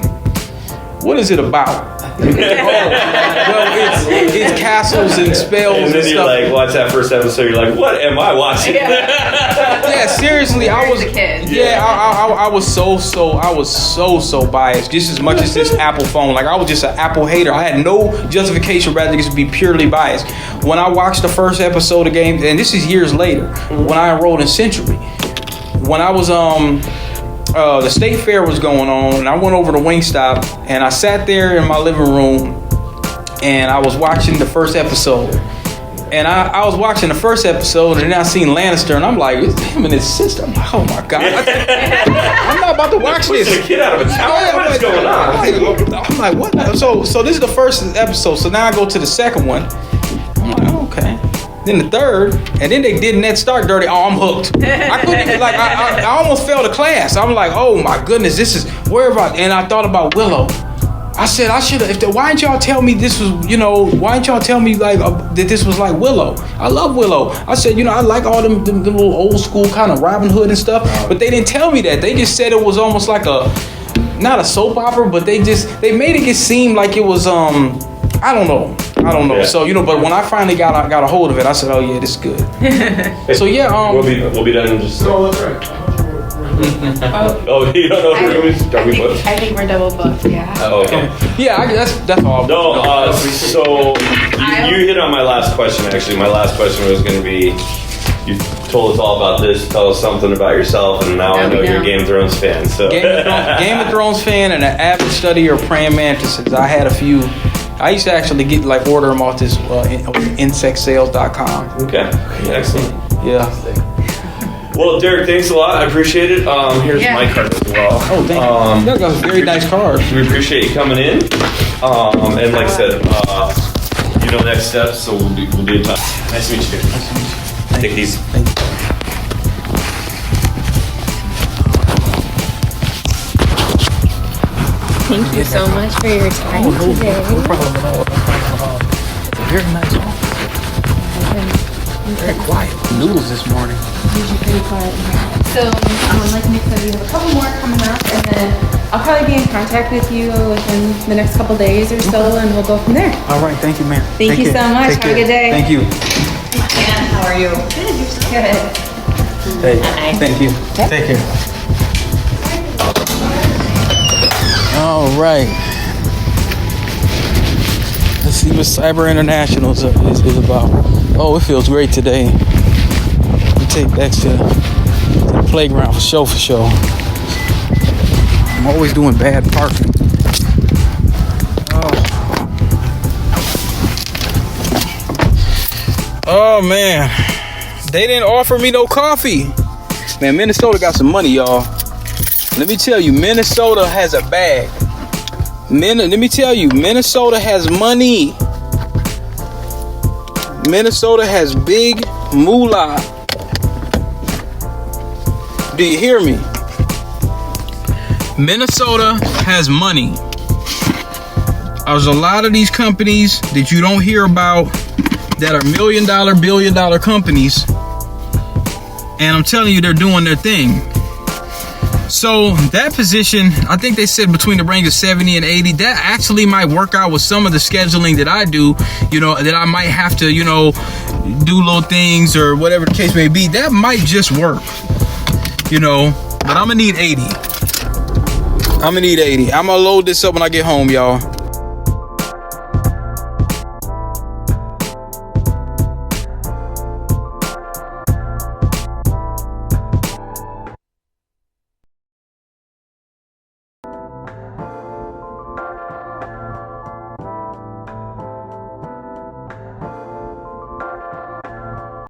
B: what is it about? Well, it's castles and spells
A: And then you're
B: stuff.
A: like, watch that first episode. You're like, what am I watching?
B: Yeah, seriously, I was.
E: the kid.
B: Yeah, I was so biased. Just as much as this Apple phone, like I was just an Apple hater. I had no justification rather than just be purely biased. When I watched the first episode of Games, and this is years later, when I enrolled in Century, when I was the state fair was going on, and I went over to Wingstop, and I sat there in my living room, and I was watching the first episode. And I was watching the first episode, and then I seen Lannister, and I'm like, it's him and his sister. I'm like, oh my God. I'm not about to watch this.
A: Pushing a kid out of a tower? What is going on?
B: I'm like, what? So this is the first episode. So now I go to the second one. I'm like, oh, okay. Then the third, and then they did Ned Stark dirty. Oh, I'm hooked. I couldn't even, like, I almost failed a class. I'm like, oh my goodness, this is, where about, and I thought about Willow. I said, I should have, why didn't y'all tell me this was, why didn't y'all tell me like that this was like Willow? I love Willow. I said, I like all them little old school kind of Robin Hood and stuff, but they didn't tell me that. They just said it was almost like not a soap opera, but they made it seem like it was, I don't know.
A: Yeah.
B: So, but when I finally got a hold of it, I said, oh yeah, this is good. So yeah,
A: we'll be done in just a second.
D: Oh, that's right.
A: Oh, you don't know what we're doing? Are we booked?
E: I think we're double booked, yeah.
A: Oh, okay.
B: yeah, that's all.
A: No, so you hit on my last question, actually. My last question was going to be, you told us all about this, tell us something about yourself, and now I know you're a Game of Thrones fan. So
B: Game of Thrones fan and an avid studier of praying mantises. I had a few. I used to actually order them off this insectsales.com.
A: Okay, excellent.
B: Yeah.
A: Well, Derek, thanks a lot. I appreciate it. Here's
E: Yeah.
A: my card as well.
B: Oh, thank you. That was a very nice card.
A: We appreciate you coming in. And like I said, next steps, so we'll be in touch. Nice to meet you. Take it easy.
B: Thank you.
F: Thank you so much for your time today.
B: No problem at all. It's a very nice office. Very quiet. Noodles this morning.
C: Usually pretty quiet in here. So, like Nick said, we have a couple more coming up, and then I'll probably be in contact with you within the next couple days or so, and we'll go from there.
B: All right, thank you, ma'am.
C: Thank you so much.
B: Take
C: Have a
B: care.
C: good day.
B: Thank you.
C: How are you? Good. You're so good.
B: Hey, thank you. Take care. All right. Let's see what Cyber International is about. Oh, it feels great today. We take X to the playground for show. I'm always doing bad parking. Oh man, they didn't offer me no coffee. Man, Minnesota got some money, y'all. Let me tell you, Minnesota has a bag. Let me tell you, Minnesota has money. Minnesota has big moolah. Do you hear me? Minnesota has money. There's a lot of these companies that you don't hear about that are $1 million, $1 billion companies. And I'm telling you, they're doing their thing. So that position, I think they said between the range of 70 and 80, that actually might work out with some of the scheduling that I do, that I might have to, do little things or whatever the case may be. That might just work, but I'm gonna need 80. I'm gonna load this up when I get home, y'all.